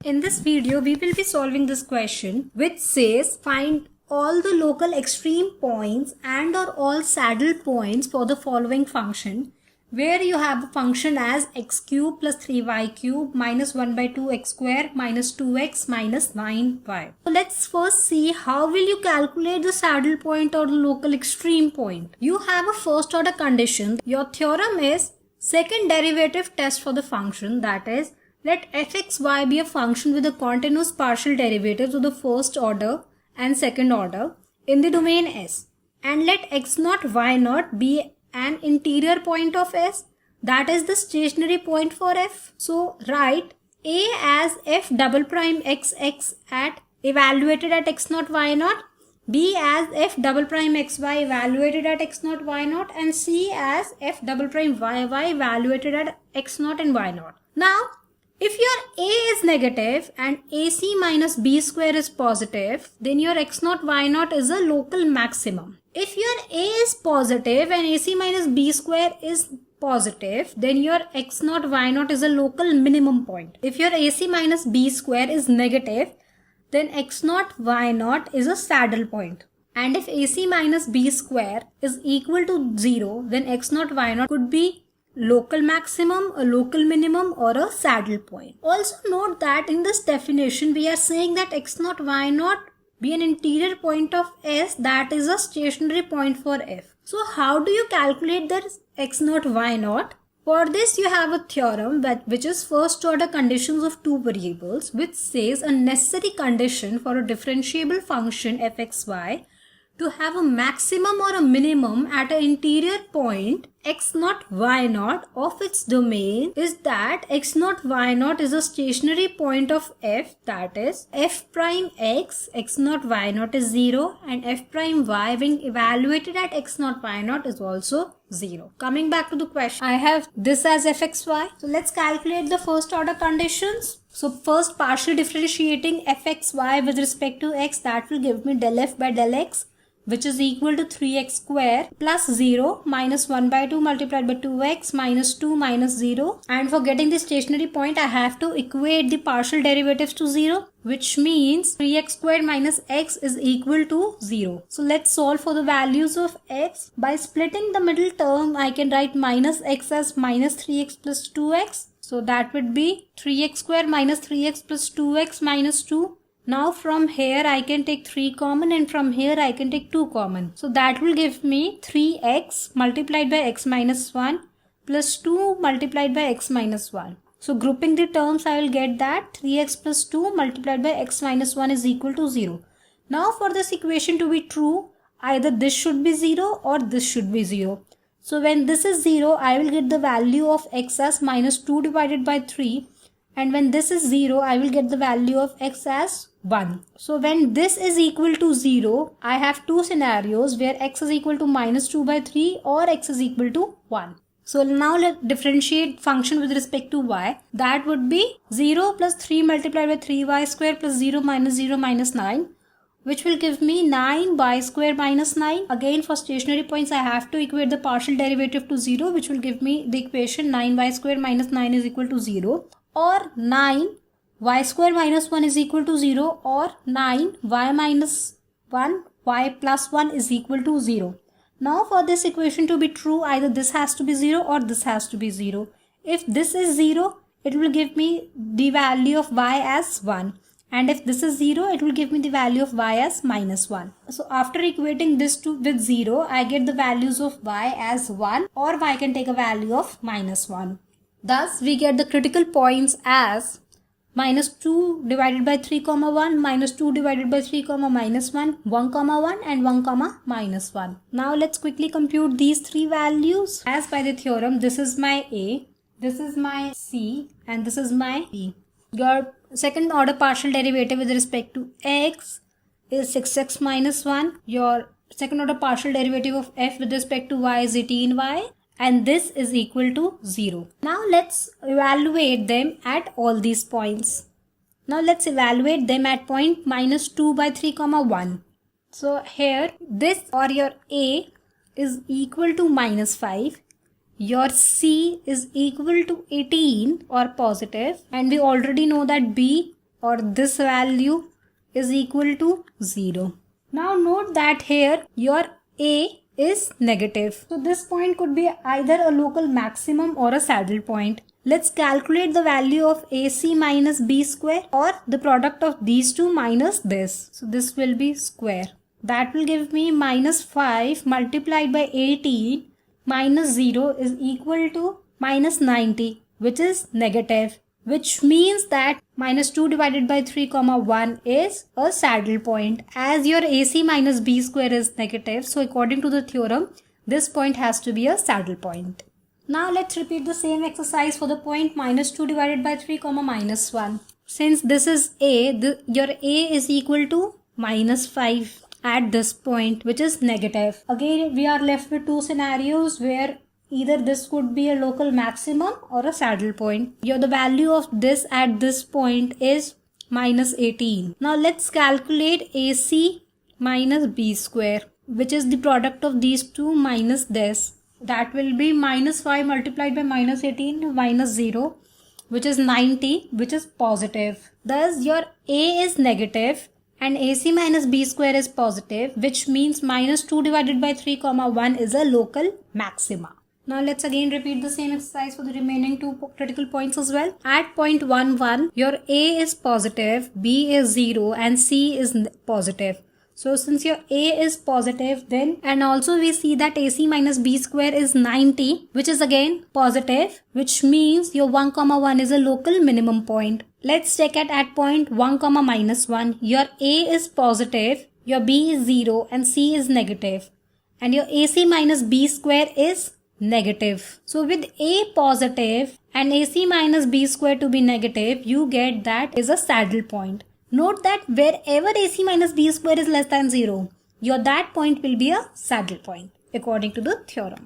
In this video, we will be solving this question which says find all the local extreme points and or all saddle points for the following function, where you have a function as x cube plus 3y cube minus 1 by 2x square minus 2x minus 9y. So let's first see how will you calculate the saddle point or the local extreme point. You have a first order condition. Your theorem is second derivative test for the function, that is, let fxy be a function with a continuous partial derivatives of the first order and second order in the domain S, and let x0 y0 be an interior point of S, that is the stationary point for f. So write A as f double prime xx at evaluated at x0 y0, B as f double prime xy evaluated at x0 y0, and C as f double prime yy evaluated at x0 and y0. Now if your A is negative and AC minus B square is positive, then your x0 y0 is a local maximum. If your A is positive and AC minus B square is positive, then your x0 y0 is a local minimum point. If your AC minus B square is negative, then x0 y0 is a saddle point. And if AC minus B square is equal to 0, then x0 y0 could be local maximum, a local minimum, or a saddle point. Also note that in this definition we are saying that x0 y0 be an interior point of S, that is a stationary point for f. So how do you calculate the x0 y0? For this you have a theorem which is first order conditions of two variables, which says a necessary condition for a differentiable function fxy to have a maximum or a minimum at an interior point x0 y0 of its domain is that x0 y0 is a stationary point of f, that is f prime x x0 y0 is 0 and f prime y being evaluated at x0 y0 is also 0. Coming back to the question, I have this as fxy. So let's calculate the first order conditions. So first, partial differentiating fxy with respect to x, that will give me del f by del x, which is equal to 3x square plus 0 minus 1 by 2 multiplied by 2x minus 2 minus 0. And for getting the stationary point, I have to equate the partial derivatives to 0, which means 3x squared minus x is equal to 0. So let's solve for the values of x. By splitting the middle term, I can write minus x as minus 3x plus 2x. So that would be 3x squared minus 3x plus 2x minus 2. Now from here I can take 3 common and from here I can take 2 common. So that will give me 3x multiplied by x minus 1 plus 2 multiplied by x minus 1. So grouping the terms, I will get that 3x plus 2 multiplied by x minus 1 is equal to 0. Now for this equation to be true, either this should be 0 or this should be 0. So when this is 0, I will get the value of x as minus 2 divided by 3. And when this is 0, I will get the value of x as 1. So when this is equal to 0, I have two scenarios where x is equal to minus 2 by 3 or x is equal to 1. So now let's differentiate function with respect to y. That would be 0 plus 3 multiplied by 3y square plus 0 minus 9, which will give me 9y square minus 9. Again, for stationary points, I have to equate the partial derivative to 0, which will give me the equation 9y square minus 9 is equal to 0. Or 9y square minus 1 is equal to 0, or 9y minus 1 y plus 1 is equal to 0. Now for this equation to be true, either this has to be 0 or this has to be 0. If this is 0, it will give me the value of y as 1. And if this is 0, it will give me the value of y as minus 1. So after equating this with 0, I get the values of y as 1, or y can take a value of minus 1. Thus, we get the critical points as minus 2 divided by 3 comma 1, minus 2 divided by 3 comma minus 1, 1 comma 1 and 1 comma minus 1. Now let's quickly compute these three values. As by the theorem, this is my A, this is my C and this is my B. Your second order partial derivative with respect to x is 6x minus 1. Your second order partial derivative of f with respect to y is 18y. And this is equal to 0. Now let's evaluate them at all these points. Now let's evaluate them at point minus 2 by 3 comma 1. So here this or your A is equal to minus 5. Your C is equal to 18 or positive, and we already know that B or this value is equal to 0. Now note that here your A is negative. So this point could be either a local maximum or a saddle point. Let's calculate the value of AC minus B square, or the product of these two minus this. So this will be square. That will give me minus 5 multiplied by 18 minus 0 is equal to minus 90, which is negative, which means that minus 2 divided by 3 comma 1 is a saddle point. As your AC minus B square is negative, so according to the theorem, this point has to be a saddle point. Now let's repeat the same exercise for the point minus 2 divided by 3 comma minus 1. Since this is A, your A is equal to minus 5 at this point, which is negative. Again, we are left with two scenarios where either this could be a local maximum or a saddle point. Here the value of this at this point is minus 18. Now let's calculate AC minus B square, which is the product of these two minus this. That will be minus 5 multiplied by minus 18 minus 0, which is 90, which is positive. Thus your A is negative and AC minus B square is positive, which means minus 2 divided by 3 comma 1 is a local maxima. Now let's again repeat the same exercise for the remaining two critical points as well. At point 1, 1, your A is positive, B is 0 and C is positive. So since your A is positive, then and also we see that AC minus B square is 90, which is again positive, which means your 1 comma 1 is a local minimum point. Let's check at point 1 comma minus 1. Your A is positive, your B is 0 and C is negative, and your AC minus B square is negative. So with A positive and AC minus B square to be negative, you get that is a saddle point. Note that wherever AC minus B square is less than 0, that point will be a saddle point according to the theorem.